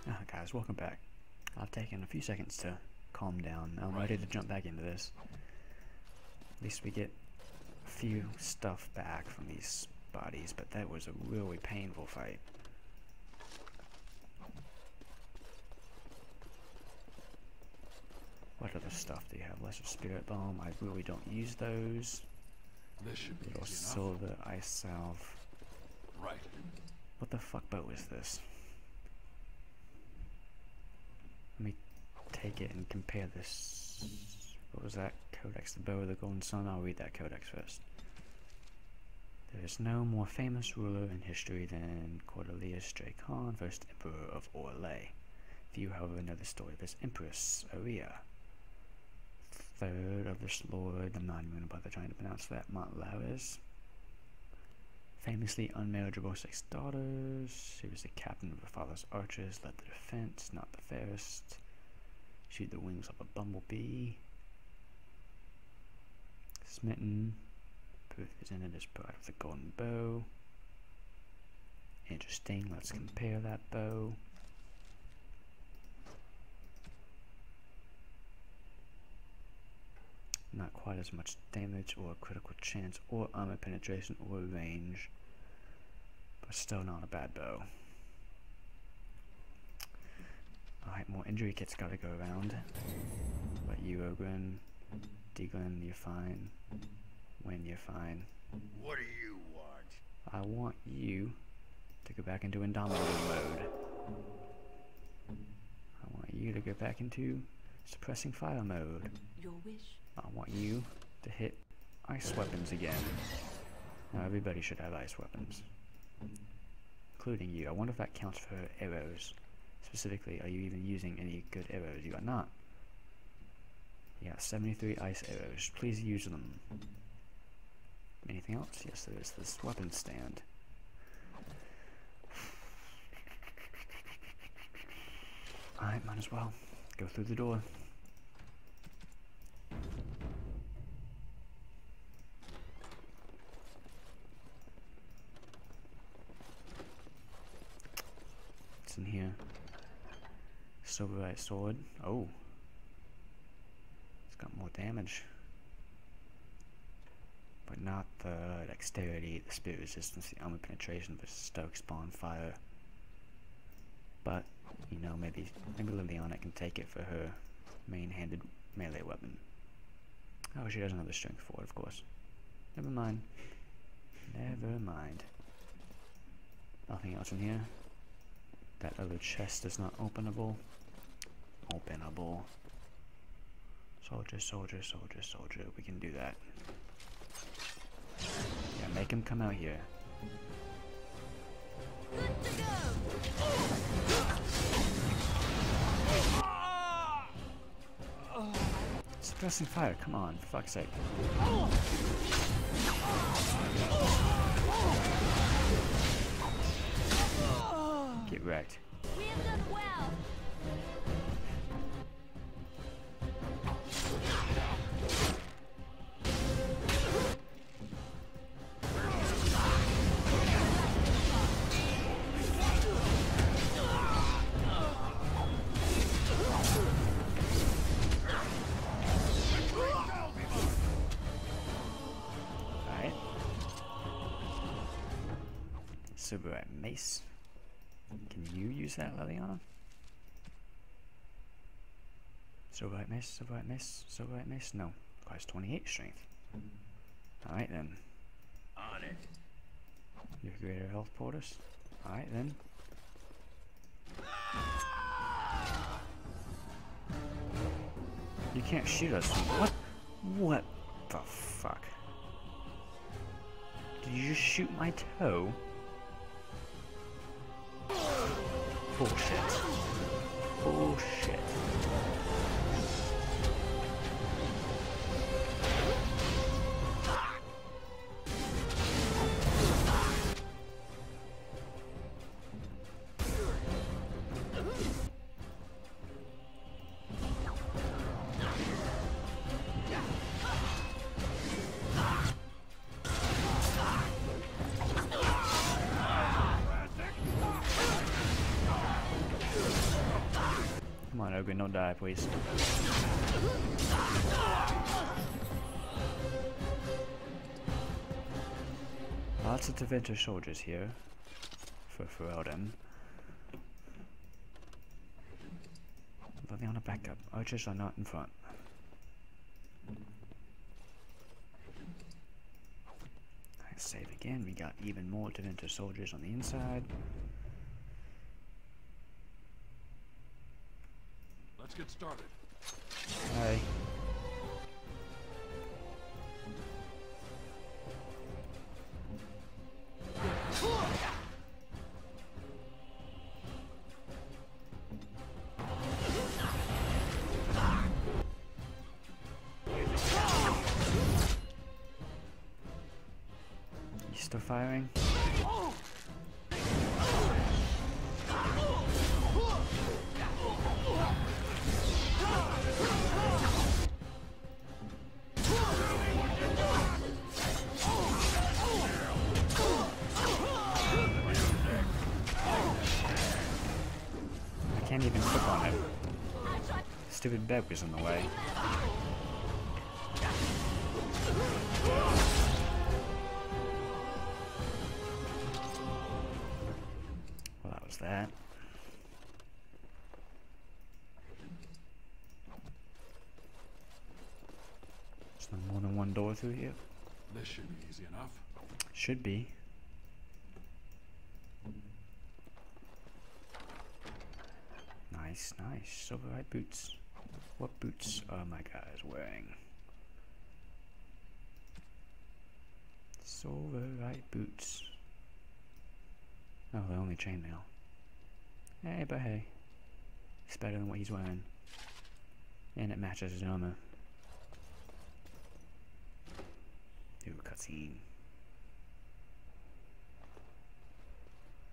Guys, welcome back. I've taken a few seconds to calm down. I'm ready to jump back into this. At least we get a few stuff back from these bodies, but that was a really painful fight. What other stuff do you have? Lesser Spirit Bomb. I really don't use those. This should be Little easy Silver Ice Salve. Right. What the fuck bow is this? Let me take it and compare this. What was that? Codex, the Bow of the Golden Sun. I'll read that codex first. There is no more famous ruler in history than Cordelius Dracon, first emperor of Orlais. Few, however, know the story of his empress, Aria, third of this lord. I'm not even bother trying to pronounce that. Montlaris. Famously unmarriageable 6 daughters. She was the captain of her father's archers, led the defense, not the fairest. Shoot the wings of a bumblebee. Smitten. Proof is in it as bride of the golden bow. Interesting. Let's compare that bow. Not quite as much damage or critical chance or armor penetration or range, but still not a bad bow. Alright, more injury kits gotta go around. But you, Ogren, Deglin, you're fine. Wynn, you're fine. What do you want? I want you to go back into Indomitable mode. I want you to go back into Suppressing Fire mode. Your wish. I want you to hit ice weapons again. Now everybody should have ice weapons, including you. I wonder if that counts for arrows. Specifically, are you even using any good arrows? You are not. You got 73 ice arrows. Please use them. Anything else? Yes, there is this weapon stand. Alright, might as well go through the door. In here, Silverite sword. Oh, it's got more damage, but not the dexterity, the spirit resistance, the armor penetration versus stoke spawn fire. But you know, maybe Liliana can take it for her main-handed melee weapon. Oh, she doesn't have the strength for it, of course. Never mind. Never mind. Nothing else in here. That other chest is not openable. Openable. Soldier, soldier, soldier, soldier. We can do that. Yeah, make him come out here. Good to go. Suppressing fire, come on, for fuck's sake. Get wrecked. We have done well. Alright. Silverite mace. Can you use that, Liliana? Silverite mace, Silverite mace, Silverite mace? No. Requires 28 strength. Alright then. On it. Your greater health porters? Alright then. You can't shoot us. What? What the fuck? Did you just shoot my toe? Bullshit. Bullshit. on, Ogre, don't die, please. Lots of Deventer soldiers here for Elden. Liliana, back up. Archers are not in front. Let's save again. We got even more Deventer soldiers on the inside. Let's get started. Hi. You still firing? I can't even click on it. Stupid bed was in the way. Well, that was that. Is there more than one door through here? This should be easy enough. Should be. Nice, nice. Silverite boots. What boots are my guys wearing? Silverite boots. Oh, they're only chainmail. Hey, but hey. It's better than what he's wearing. And it matches his armor. Ooh, cutscene.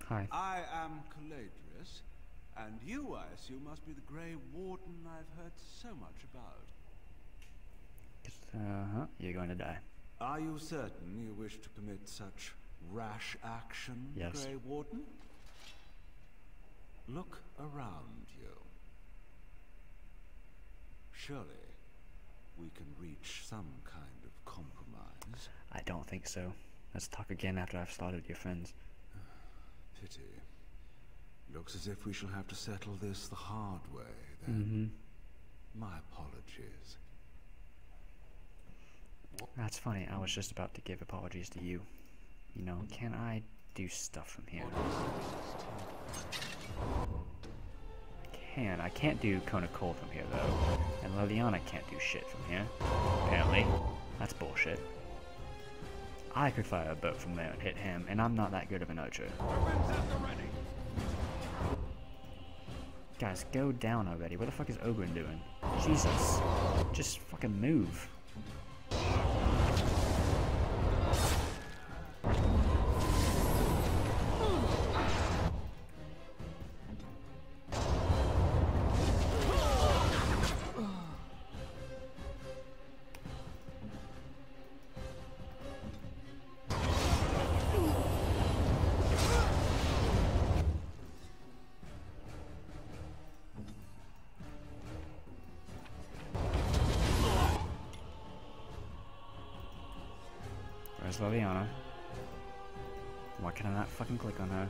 Hi. I am Caladrius, and you, I assume, must be the Grey Warden I've heard so much about. Uh-huh, you're going to die. Are you certain you wish to commit such rash action, Yes. Grey Warden? Look around you. Surely we can reach some kind of compromise. I don't think so. Let's talk again after I've slaughtered your friends. Pity. Looks as if we shall have to settle this the hard way, then. My apologies. That's funny, I was just about to give apologies to you. You know, can I do stuff from here? I can't do Cone of Cold from here, though. And Liliana can't do shit from here. Apparently. That's bullshit. I could fire a boat from there and hit him, and I'm not that good of an archer. Guys, go down already. What the fuck is Ogren doing? Jesus. Just fucking move. Where's Liliana? Why can I not fucking click on her?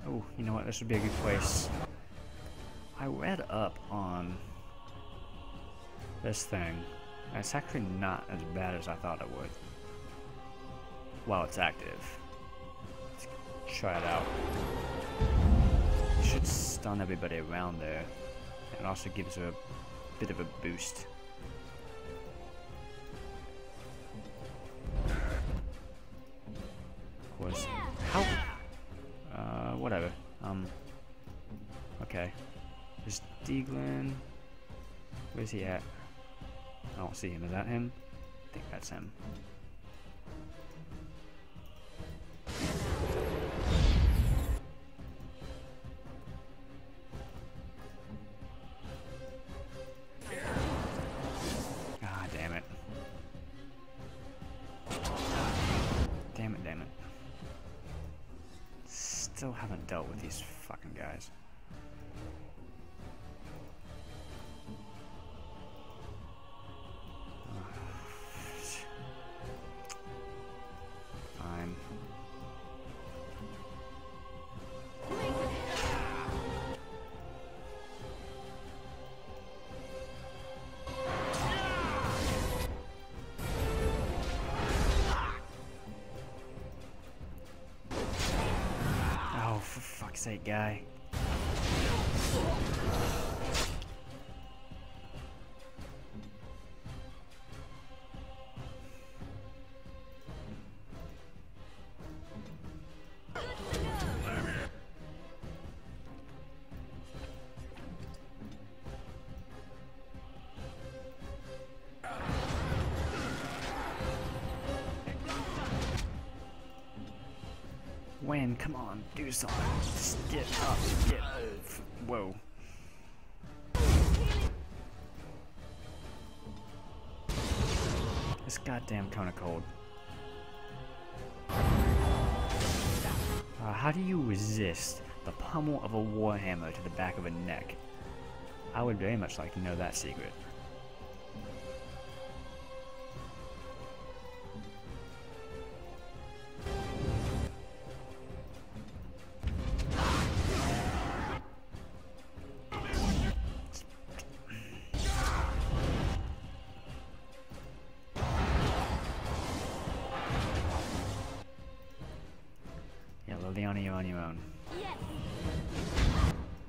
Oh, you know what? This would be a good place. I read up on this thing, and it's actually not as bad as I thought it would. While it's active. It's try it out. It should stun everybody around there. And it also gives her a bit of a boost. Of course. How? Whatever. Okay. Is Deaglin... Where's he at? I don't see him. Is that him? I think that's him. Ah, damn it. Damn it, damn it. Still haven't dealt with these fucking guys. Fine. Oh, for fuck's sake, guy. When? Come on, do something. Just get up, get... Whoa. This goddamn Cone of Cold. How do you resist the pummel of a warhammer to the back of a neck? I would very much like to know that secret. Liliana, you're on your own. Yes.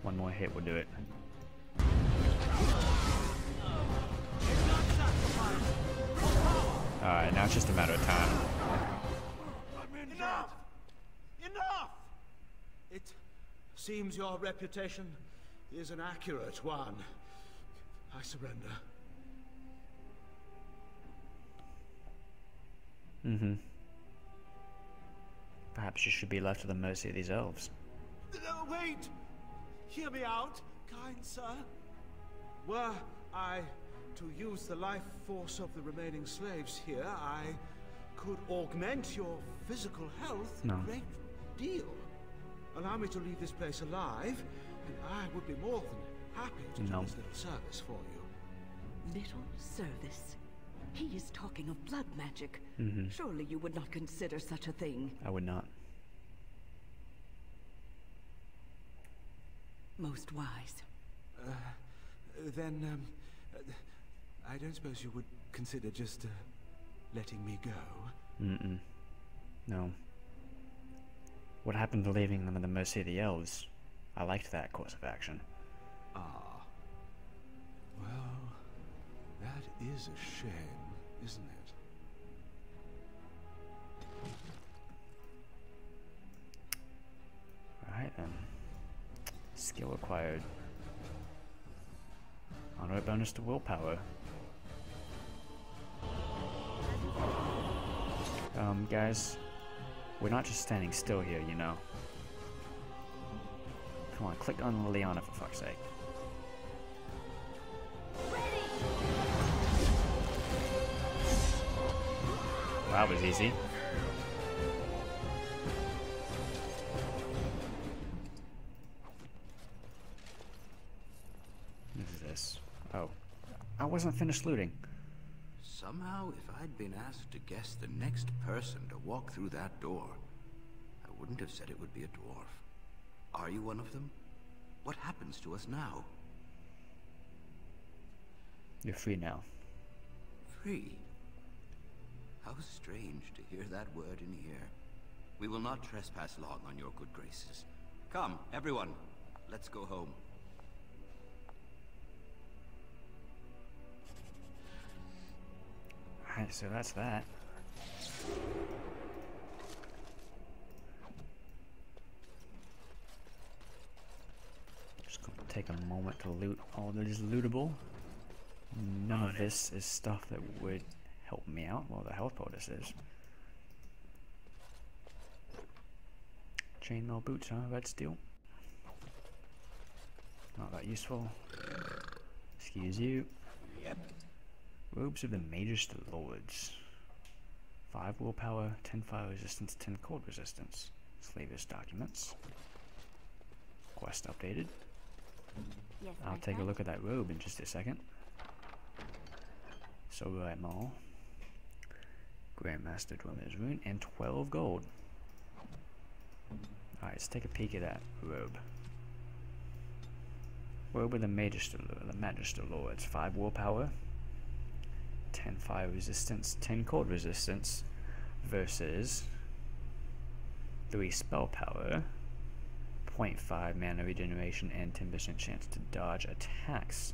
One more hit will do it. Alright, now it's just a matter of time. Enough! Enough! It seems your reputation is an accurate one. I surrender. Mm-hmm. Perhaps you should be left to the mercy of these elves. Wait! Hear me out, kind sir. Were I to use the life force of the remaining slaves here, I could augment your physical health a great deal. Allow me to leave this place alive, and I would be more than happy to do this little service for you. Little service? He is talking of blood magic. Surely you would not consider such a thing. I would not. Most wise. Then, I don't suppose you would consider just letting me go? Mm-mm. No. What happened to leaving them at the mercy of the elves? I liked that course of action. Ah. Well, that is a shame, isn't it? Alright then. Skill acquired. Honor bonus to willpower. Guys, we're not just standing still here, you know. Come on, click on Liliana for fuck's sake. Well, that was easy. What is this? Oh. I wasn't finished looting. Somehow, if I'd been asked to guess the next person to walk through that door, I wouldn't have said it would be a dwarf. Are you one of them? What happens to us now? You're free now. Free? How strange to hear that word in here. We will not trespass long on your good graces. Come, everyone. Let's go home. Alright, so that's that. Just gonna take a moment to loot all that is lootable. None of this is stuff that would help me out. Well, the health poultice is. Chainmail boots, huh? Red steel. Not that useful. Excuse you. Yep. Robes of the Mages to Lords. 5 willpower, 10 fire resistance, 10 cold resistance. Slavish documents. Quest updated. Yes, I'll my take a friend. look at that robe in just a second. Silverite Mall. Grandmaster Dwemer's Rune and 12 gold. Alright, let's take a peek at that robe. Robe of the Magister Lords. 5 willpower, 10 fire resistance, 10 cold resistance, versus 3 spell power, 0.5 mana regeneration, and 10% chance to dodge attacks.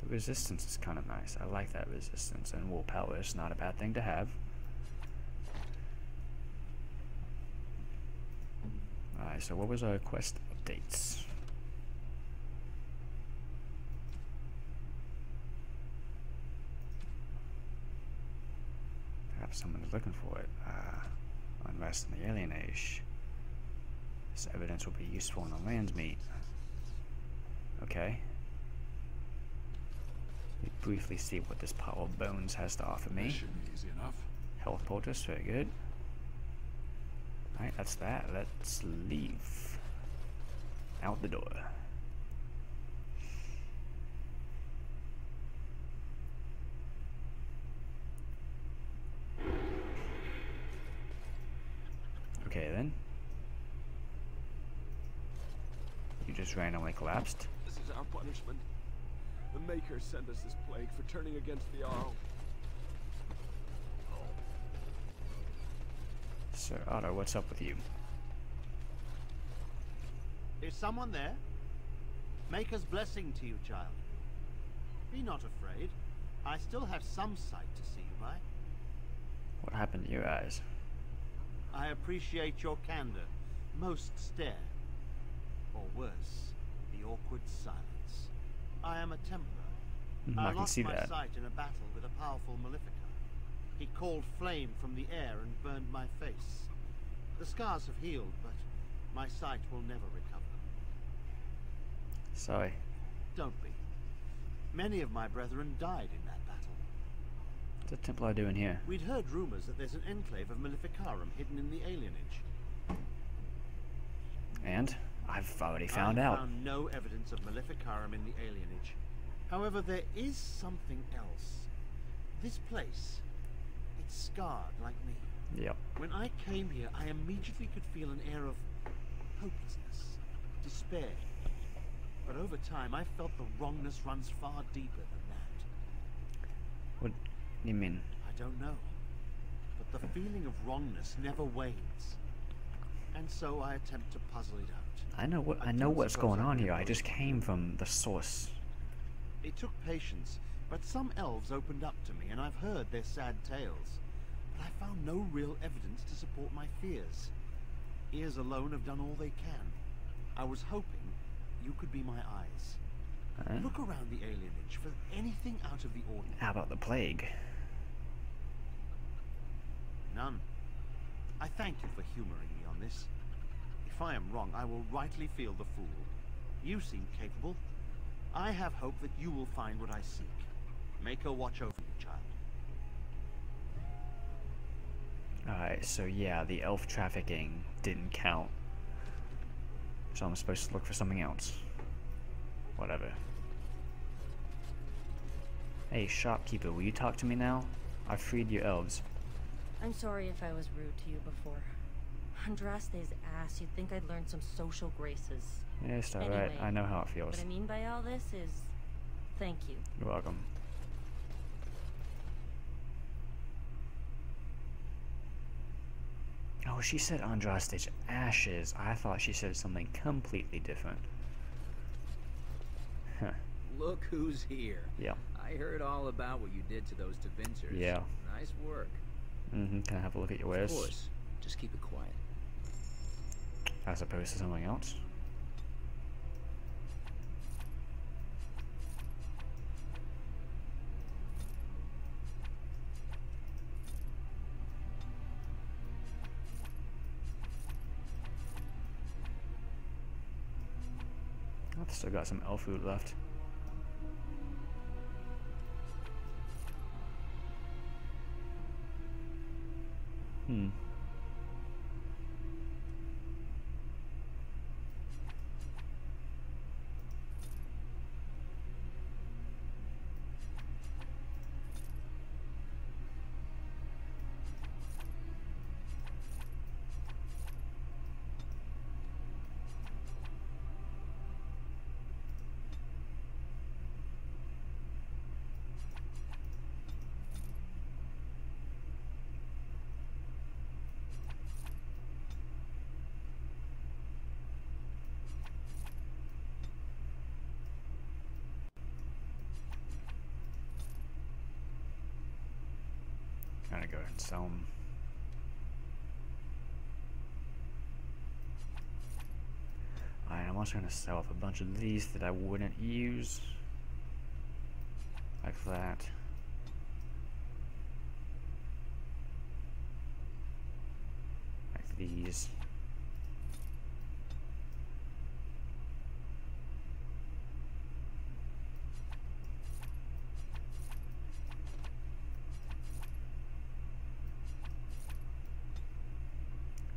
The resistance is kind of nice. I like that resistance, and willpower is not a bad thing to have. Alright, so what was our quest updates? Perhaps someone is looking for it. Unrest in the Alien Age. This evidence will be useful in the Lands Meet. Okay. Let me briefly see what this pile of bones has to offer me. This should be easy enough. Health poultice, very good. Alright, that's that. Let's leave. Out the door. Okay then. You just randomly collapsed. This is our punishment. The Makers sent us this plague for turning against the Arl. Sir Otto, what's up with you? Is someone there? Maker's blessing to you, child. Be not afraid. I still have some sight to see you by. What happened to your eyes? I appreciate your candor. Most stare. Or worse, the awkward silence. I am a Templar. I can lost see my that. sight in a battle with a powerful Malefica. He called flame from the air and burned my face. The scars have healed, but my sight will never recover. Sorry. Don't be. Many of my brethren died in that battle. What's the Templar doing here? We'd heard rumors that there's an enclave of Maleficarum hidden in the alienage. And? I've already found I out. found no evidence of Maleficarum in the alienage. However, there is something else. This place, it's scarred like me. Yep. When I came here, I immediately could feel an air of hopelessness, despair. But over time, I felt the wrongness runs far deeper than that. What do you mean? I don't know. But the feeling of wrongness never wanes. And so I attempt to puzzle it out. I know what's going on here. I just came from the source. It took patience, but some elves opened up to me, and I've heard their sad tales. But I found no real evidence to support my fears. Ears alone have done all they can. I was hoping you could be my eyes. Look around the alienage for anything out of the ordinary. How about the plague? None. I thank you for humoring me on this. If I am wrong, I will rightly feel the fool. You seem capable. I have hope that you will find what I seek. Make her watch over you, child. Alright, so yeah, the elf trafficking didn't count. So I'm supposed to look for something else. Whatever. Hey, shopkeeper, will you talk to me now? I freed your elves. I'm sorry if I was rude to you before. Andraste's ass, you'd think I'd learned some social graces. Yes, alright, Anyway, I know how it feels. What I mean by all this is, thank you. You're welcome. Oh, she said Andraste's ashes. I thought she said something completely different. Huh. Look who's here. Yeah. I heard all about what you did to those Devincers. Yeah. Nice work. Can I have a look at your wares? Of course. Just keep it quiet. As opposed to something else? I've still got some elf food left. Gotta go ahead and sell them. Alright, I'm also gonna sell off a bunch of these that I wouldn't use. Like that. Like these.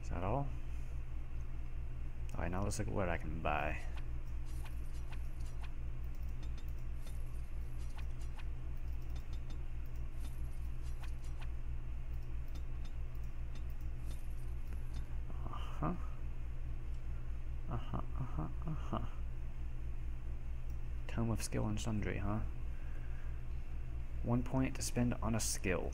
Is that all? Alright, now let's look at what I can buy. Tome of Skill and Sundry, huh? 1 point to spend on a skill.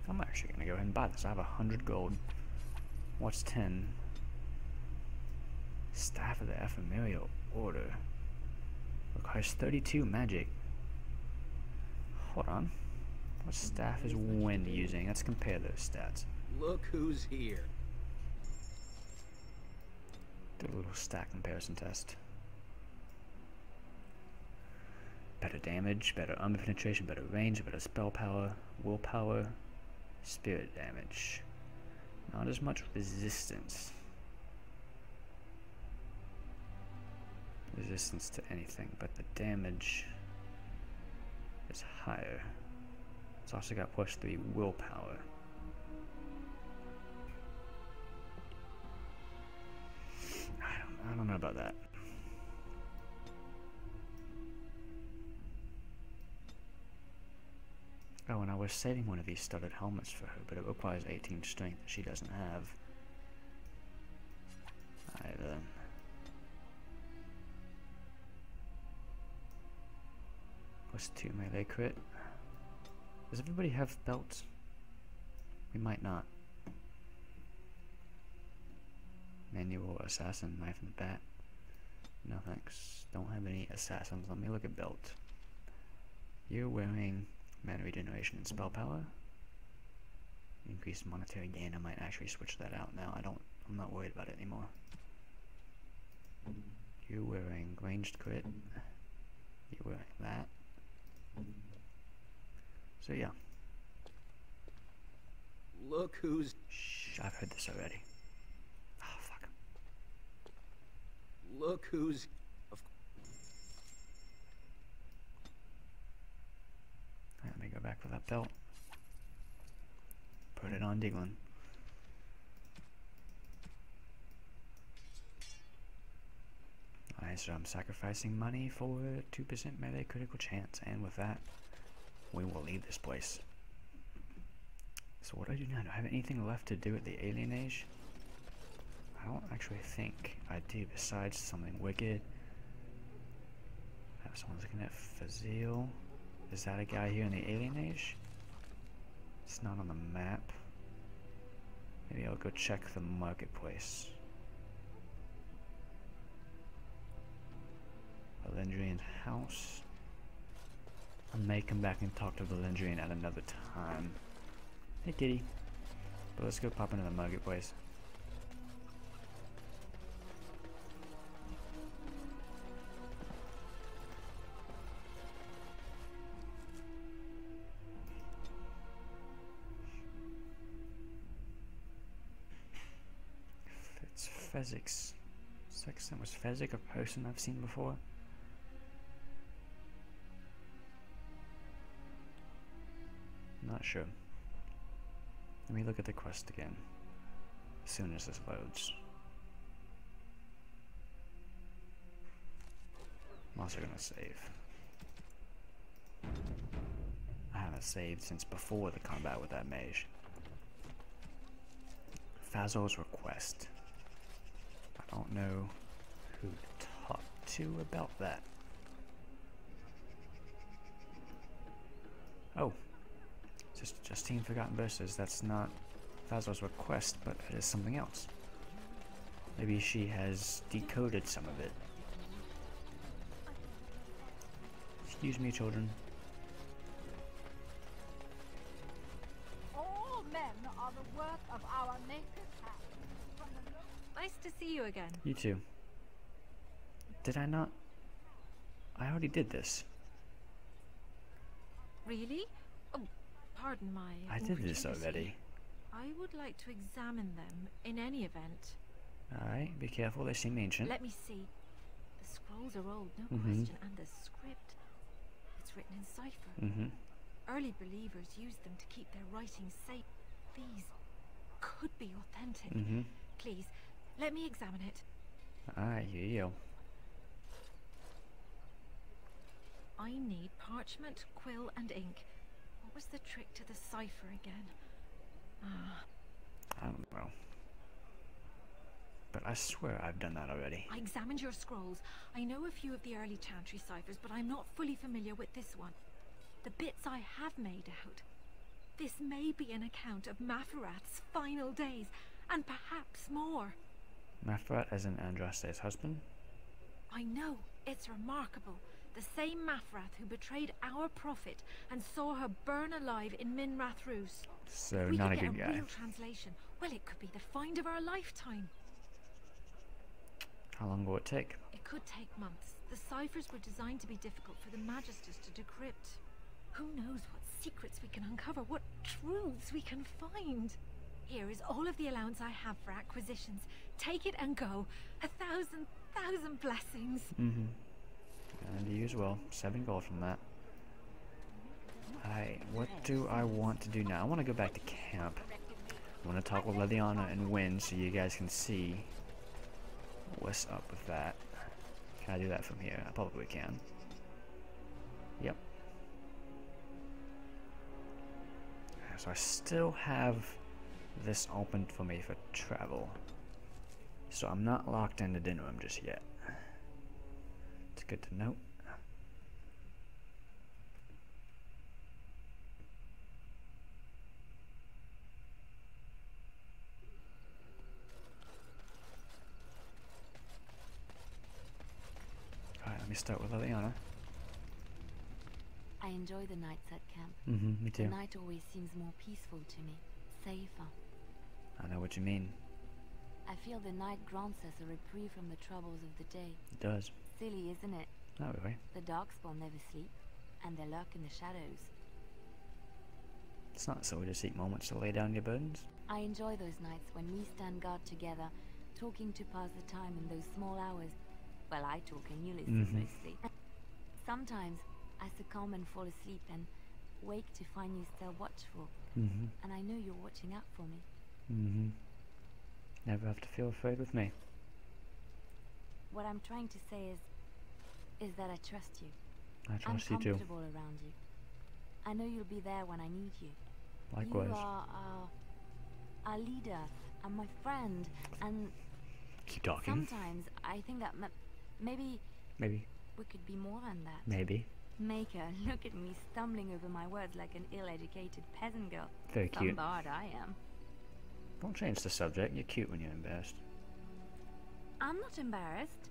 I'm actually gonna go ahead and buy this. I have 100 gold. What's 10? Staff of the Ephemeral Order. Requires 32 magic. Hold on. What staff is Wind using? Let's compare those stats. Look who's here. Do a little stat comparison test. Better damage, better armor penetration, better range, better spell power, willpower, spirit damage. Not as much resistance. Resistance to anything, but the damage is higher. It's also got +3 willpower. I don't know about that. Oh, and I was saving one of these studded helmets for her, but it requires 18 strength that she doesn't have. Alright then. +2 melee crit. Does everybody have belts? We might not. Manual assassin, knife and bat. No thanks. Don't have any assassins. Let me look at belt. You're wearing mana regeneration and spell power. Increased monetary gain. I might actually switch that out now. I'm not worried about it anymore. You're wearing ranged crit. You're wearing that. So yeah. Look who's... Shh, I've heard this already. Oh, fuck. Look who's... Let me go back for that belt. Put it on Diglin. Alright, so I'm sacrificing money for 2% melee critical chance, and with that, we will leave this place. So what do I do now? Do I have anything left to do at the Alien Age? I don't actually think I do, besides something wicked. Someone's looking at Fazil. Is that a guy here in the Alien Age? It's not on the map. Maybe I'll go check the marketplace. Valendrian's house. I may come back and talk to Valendrian at another time. Hey kitty. But let's go pop into the marketplace. It's Fezzik's. Sexton, was Fezzik a person I've seen before? Not sure. Let me look at the quest again as soon as this loads. I'm also gonna save. I haven't saved since before the combat with that mage. Fazol's request. I don't know who to talk to about that. Oh. Just Justine Forgotten Verses. That's not Fazol's request, but it is something else. Maybe she has decoded some of it. Excuse me, children. All men are the work of our Maker's hand. Nice to see you again. You too. Did I not? I already did this. Really? Oh, pardon my I did this incredulity. already. I would like to examine them in any event. Alright, be careful, they seem ancient. Let me see. The scrolls are old, no question, and the script. It's written in cipher. Early believers used them to keep their writings safe. These could be authentic. Please, let me examine it. Alright, here you go. I need parchment, quill, and ink. What was the trick to the cipher again? I don't know. But I swear I've done that already. I examined your scrolls. I know a few of the early Chantry ciphers, but I'm not fully familiar with this one. The bits I have made out. This may be an account of Maferath's final days, and perhaps more. Maferath as in Andraste's husband? I know. It's remarkable. The same Maferath who betrayed our prophet and saw her burn alive in Minrath Rus. So, We not a could good get a guy. real translation. Well, it could be the find of our lifetime. How long will it take? It could take months. The ciphers were designed to be difficult for the Magisters to decrypt. Who knows what secrets we can uncover, what truths we can find. Here is all of the allowance I have for acquisitions. Take it and go. 1,000 blessings. And you as well. 7 gold from that. What do I want to do now? I want to go back to camp. I want to talk with Lethiana and Wynn so you guys can see what's up with that. Can I do that from here? I probably can. Yep. So I still have this open for me for travel. So I'm not locked into Dinram just yet. It's good to know. Alright, let me start with Liliana. I enjoy the nights at camp. Me too. The night always seems more peaceful to me, safer. I know what you mean. I feel the night grants us a reprieve from the troubles of the day. It does. Silly, isn't it? Not really. The Darkspawn never sleep, and they lurk in the shadows. It's not so to seek moments to lay down your burdens. I enjoy those nights when we stand guard together, talking to pass the time in those small hours. Well, I talk and you listen mostly. Sometimes I succumb and fall asleep and wake to find you still watchful. And I know you're watching out for me. Never have to feel afraid with me. What I'm trying to say is that I trust you. I trust you too. I'm comfortable around you. I know you'll be there when I need you. Likewise. You are our leader and my friend, and keep talking. sometimes I think that maybe we could be more than that. Maybe. Maker, look at me stumbling over my words like an ill-educated peasant girl. Very cute. Some bard I am. Don't change the subject. You're cute when you're embarrassed. I'm not embarrassed.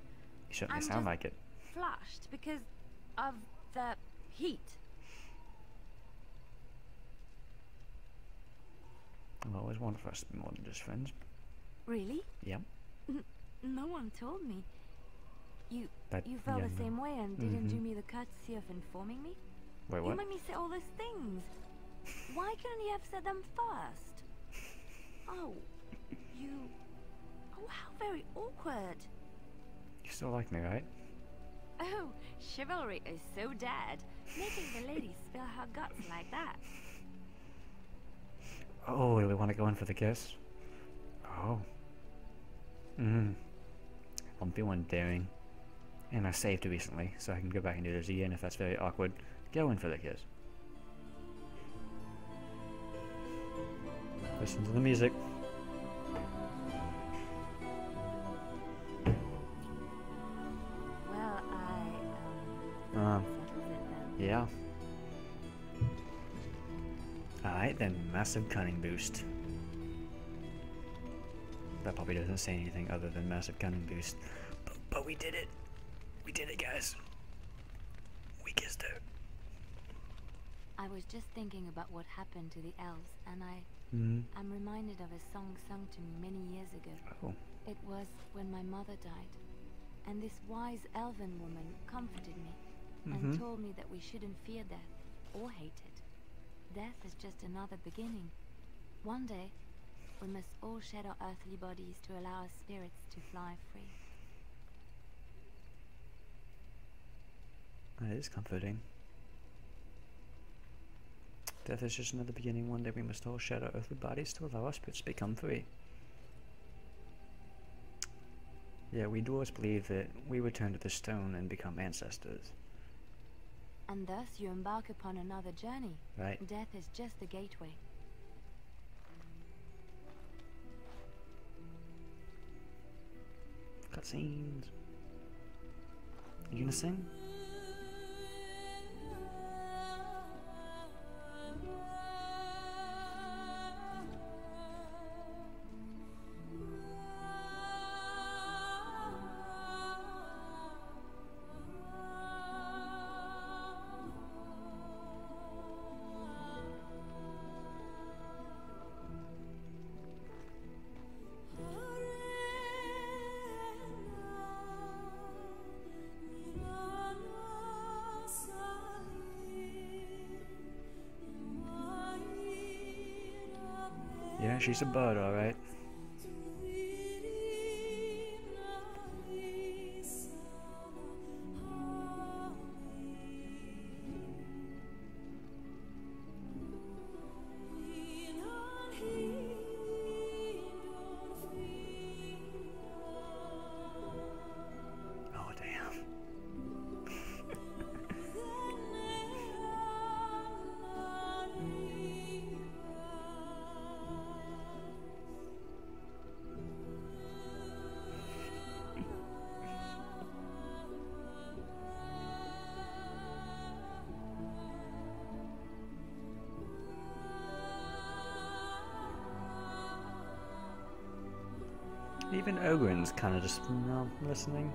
You certainly I'm sound just like it. flushed because of the heat. I've always wanted for us to be more than just friends. Really? Yep. No one told me. You But, felt yeah, the no. same way and didn't do me the courtesy of informing me? Wait, You what? made me say all those things. Why couldn't you have said them first? Oh, you... Oh, how very awkward. You still like me, right? Oh, chivalry is so dead. Making the lady spill her guts like that. Oh, do we want to go in for the kiss? Oh. I'm feeling daring. And I saved recently, so I can go back and do this again if that's very awkward. Go in for the kiss. Listen to the music. Well, Um, settles it then. yeah. Alright then, massive cunning boost. That probably doesn't say anything other than massive cunning boost. But we did it. We did it, guys. We kissed her. I was just thinking about what happened to the elves, and I'm reminded of a song sung to me many years ago. Oh. It was when my mother died, and this wise elven woman comforted me and told me that we shouldn't fear death or hate it. Death is just another beginning. One day, we must all shed our earthly bodies to allow our spirits to fly free. That is comforting. Death is just another beginning. One day we must all shed our earthly bodies to allow our spirits to become free. Yeah, we dwarves believe that we return to the stone and become ancestors. And thus you embark upon another journey. Right. Death is just the gateway. Cutscenes. You gonna sing? Yeah, she's a bird, alright. Oh, damn. Even Ogren's kind of just listening.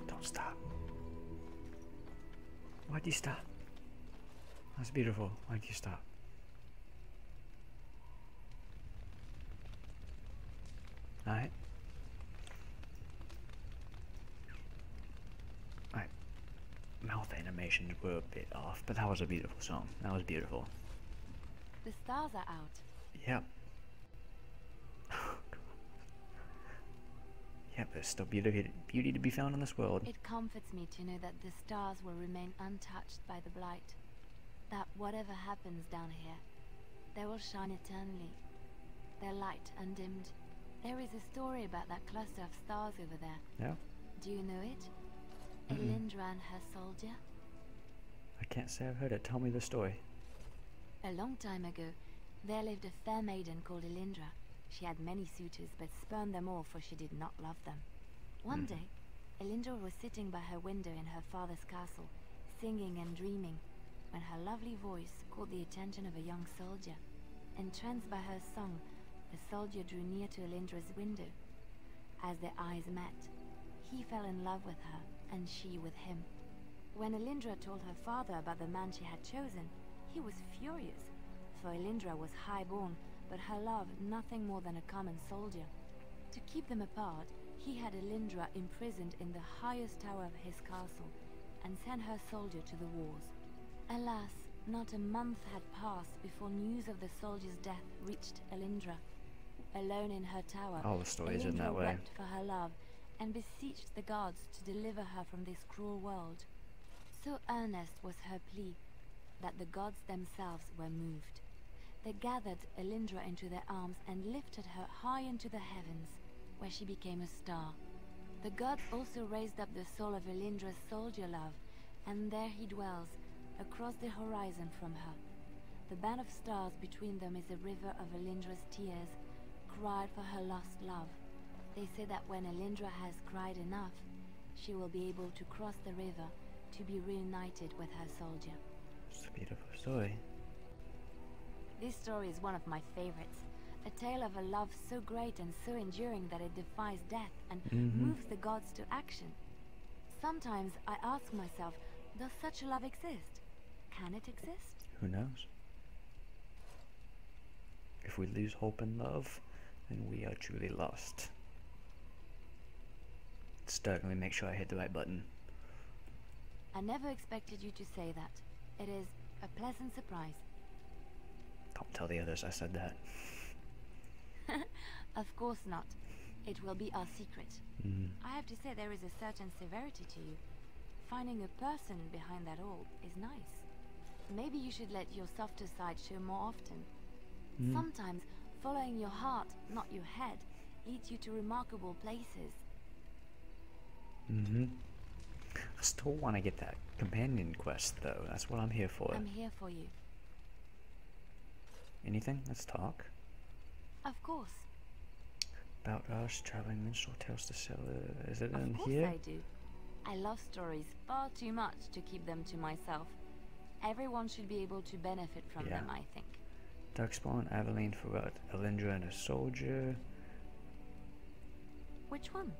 Don't stop. Why'd you stop? That's beautiful. Why'd you stop? Alright. Alright. Mouth animations were a bit off, but that was a beautiful song. That was beautiful. The stars are out. Yep. Yep, there's still beauty to be found in this world. It comforts me to know that the stars will remain untouched by the blight. That whatever happens down here, they will shine eternally. Their light undimmed. There is a story about that cluster of stars over there. Yeah. Do you know it? Elindra and her soldier? I can't say I've heard it. Tell me the story. A long time ago, there lived a fair maiden called Elindra. She had many suitors, but spurned them all, for she did not love them. One day, Elindra was sitting by her window in her father's castle, singing and dreaming, when her lovely voice caught the attention of a young soldier. Entranced by her song, the soldier drew near to Elindra's window. As their eyes met, he fell in love with her, and she with him. When Elindra told her father about the man she had chosen, he was furious, for Elindra was high-born, but her love nothing more than a common soldier. To keep them apart, he had Elindra imprisoned in the highest tower of his castle, and sent her soldier to the wars. Alas, not a month had passed before news of the soldier's death reached Elindra. Alone in her tower, All the stories in that Elindra way. wept for her love, and beseeched the gods to deliver her from this cruel world. So earnest was her plea that the gods themselves were moved. They gathered Elindra into their arms and lifted her high into the heavens, where she became a star. The gods also raised up the soul of Elindra's soldier love, and there he dwells, across the horizon from her. The band of stars between them is a river of Elindra's tears, cried for her lost love. They say that when Elindra has cried enough, she will be able to cross the river to be reunited with her soldier. It's a beautiful story. This story is one of my favorites. A tale of a love so great and so enduring that it defies death and moves the gods to action. Sometimes I ask myself, does such a love exist? Can it exist? Who knows? If we lose hope in love, then we are truly lost. Start, let me make sure I hit the right button. I never expected you to say that. It is a pleasant surprise. Don't tell the others I said that. Of course not. It will be our secret. I have to say there is a certain severity to you. Finding a person behind that all is nice. Maybe you should let your softer side show more often. Sometimes following your heart, not your head, leads you to remarkable places. I still want to get that companion quest though. That's what I'm here for. I'm here for you. Anything? Let's talk. Of course. About us, traveling minstrel tales to sell. Is it in Of course here? I do. I love stories far too much to keep them to myself. Everyone should be able to benefit from them, I think. Darkspawn, Aveline, Farad, Elindra and a soldier. Which one?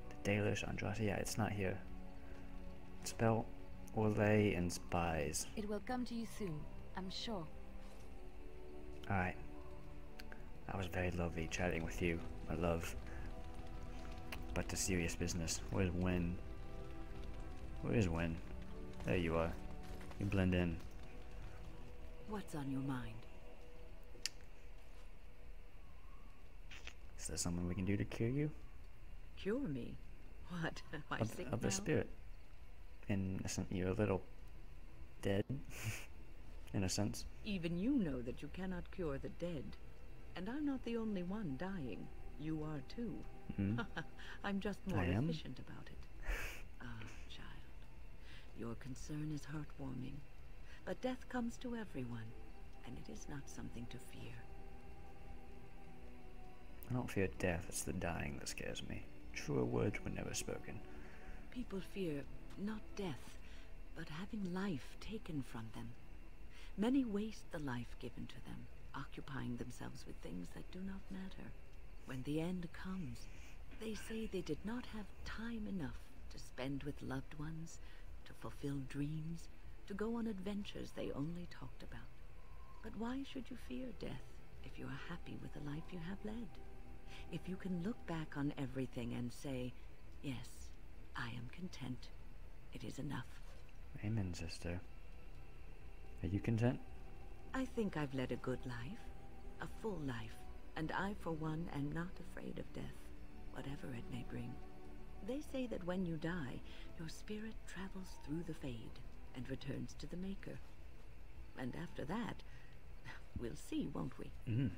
The Dalish, Andraste. Yeah, it's not here. Spell, Orlay, and Spies. It will come to you soon, I'm sure. Alright. That was very lovely chatting with you, my love. But to serious business. Where's Win? Where is Win? There you are. You blend in. What's on your mind? Is there something we can do to cure you? Cure me? What? Am I sick of the now? spirit. In a sense, you're a little dead. In a sense. Even you know that you cannot cure the dead. And I'm not the only one dying. You are too. I'm just more efficient about it. Ah, child. Your concern is heartwarming. But death comes to everyone, and it is not something to fear. I don't fear death, it's the dying that scares me. Truer words were never spoken. People fear not death, but having life taken from them. Many waste the life given to them, occupying themselves with things that do not matter. When the end comes, they say they did not have time enough to spend with loved ones, to fulfill dreams, to go on adventures they only talked about. But why should you fear death if you are happy with the life you have led? If you can look back on everything and say, yes, I am content, it is enough. Amen, sister. Are you content? I think I've led a good life, a full life, and I, for one, am not afraid of death, whatever it may bring. They say that when you die, your spirit travels through the fade and returns to the Maker. And after that, we'll see, won't we? Mm.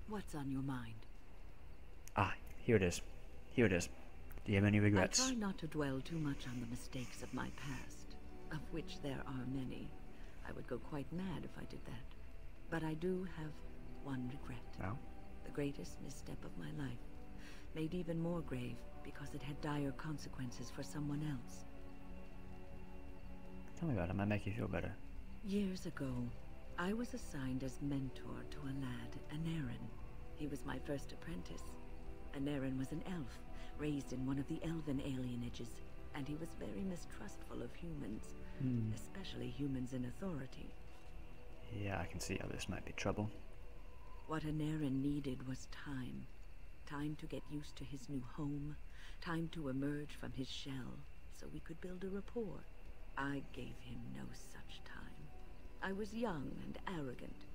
What's on your mind? Ah, here it is. Here it is. Do you have any regrets? I try not to dwell too much on the mistakes of my past, of which there are many. I would go quite mad if I did that. But I do have one regret. Oh? The greatest misstep of my life. Made even more grave because it had dire consequences for someone else. Tell me about it. Might make you feel better. Years ago, I was assigned as mentor to a lad, Anarin. He was my first apprentice. Anarin was an elf, raised in one of the elven alienages, and he was very mistrustful of humans, especially humans in authority. Yeah, I can see how this might be trouble. What Anarin needed was time. Time to get used to his new home, time to emerge from his shell, so we could build a rapport. I gave him no such time. I was young and arrogant.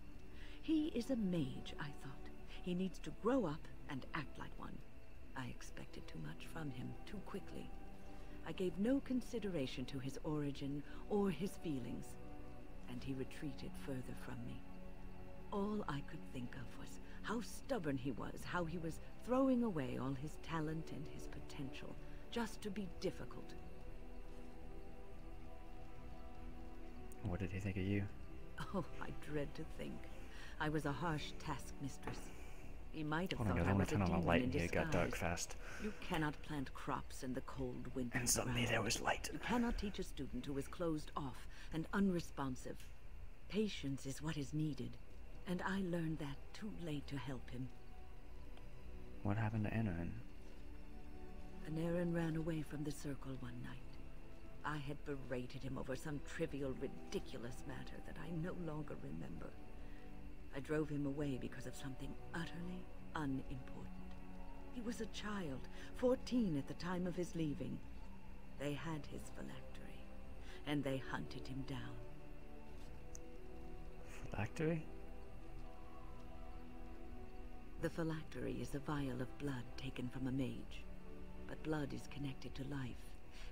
He is a mage, I thought. He needs to grow up and act like one. I expected too much from him too quickly. I gave no consideration to his origin or his feelings, and he retreated further from me. All I could think of was how stubborn he was, how he was throwing away all his talent and his potential, just to be difficult. What did he think of you? Oh, I dread to think. I was a harsh taskmistress. He might have Hold on, thought guys. I I'm gonna was a turn on the demon light in in here. It got disguise. dark fast. You cannot plant crops in the cold winter. And suddenly there was light. You cannot teach a student who is closed off and unresponsive. Patience is what is needed, and I learned that too late to help him. What happened to Anarin? Anarin ran away from the circle one night. I had berated him over some trivial, ridiculous matter that I no longer remember. I drove him away because of something utterly unimportant. He was a child, 14 at the time of his leaving. They had his phylactery, and they hunted him down. Phylactery? The phylactery is a vial of blood taken from a mage. But blood is connected to life,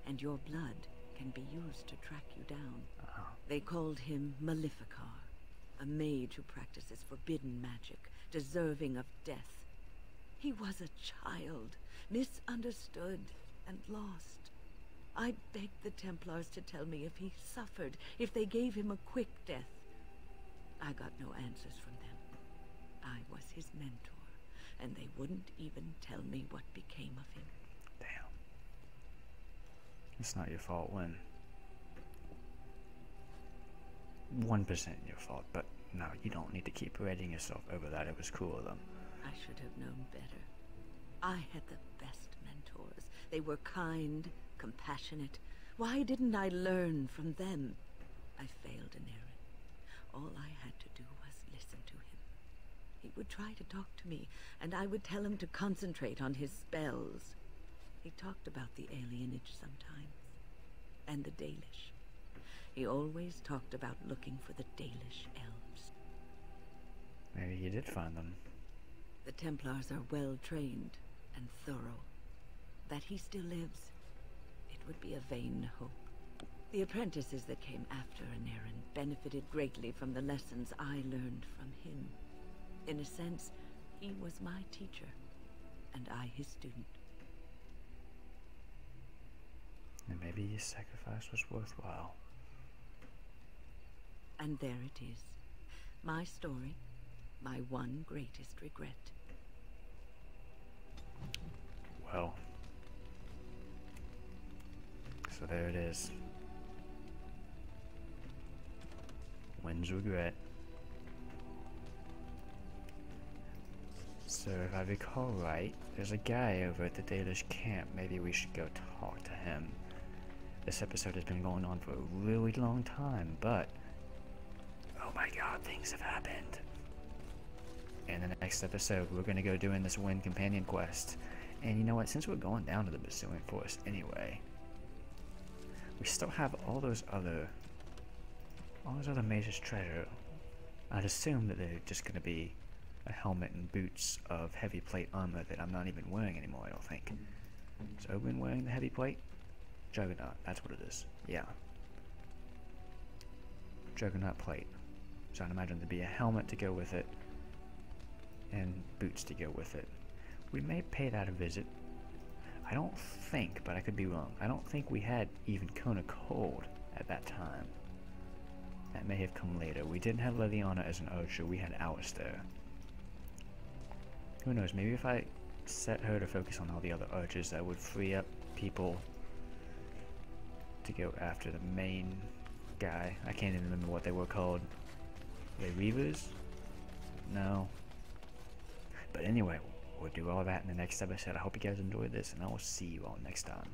and your blood can be used to track you down. They called him Maleficar, a mage who practices forbidden magic, deserving of death. He was a child, misunderstood and lost. I begged the Templars to tell me if he suffered, if they gave him a quick death. I got no answers from them. I was his mentor, and they wouldn't even tell me what became of him. Damn. It's not your fault when 1% your fault, but no, you don't need to keep parading yourself over that. It was cool of them. I should have known better. I had the best mentors. They were kind, compassionate. Why didn't I learn from them? I failed Anarin. All I had to do was listen to him. He would try to talk to me, and I would tell him to concentrate on his spells. He talked about the alienage sometimes, and the Dalish. He always talked about looking for the Dalish elves. Maybe you did find them. The Templars are well trained and thorough. That he still lives, it would be a vain hope. The apprentices that came after Anarin benefited greatly from the lessons I learned from him. In a sense, he was my teacher, and I his student. And maybe your sacrifice was worthwhile. And there it is. My story, my one greatest regret. Well, so there it is. Wins regret. So if I recall right, there's a guy over at the Dalish camp. Maybe we should go talk to him. This episode has been going on for a really long time, but oh my god, things have happened. In the next episode, we're gonna go doing this Wind Companion quest. And you know what, since we're going down to the Pursuing Forest anyway, we still have all those other all this other mage's treasure, I'd assume that they're just going to be a helmet and boots of heavy plate armor that I'm not even wearing anymore, I don't think. Is Oberyn wearing the heavy plate? Juggernaut, that's what it is. Yeah. Juggernaut plate. So I'd imagine there'd be a helmet to go with it, and boots to go with it. We may pay that a visit. I don't think, but I could be wrong, I don't think we had even Kona Cold at that time. That may have come later. We didn't have Liliana as an archer, we had Alistair. Who knows, maybe if I set her to focus on all the other archers, that would free up people to go after the main guy. I can't even remember what they were called. Were they Reavers? No. But anyway, we'll do all that in the next episode. I hope you guys enjoyed this, and I will see you all next time.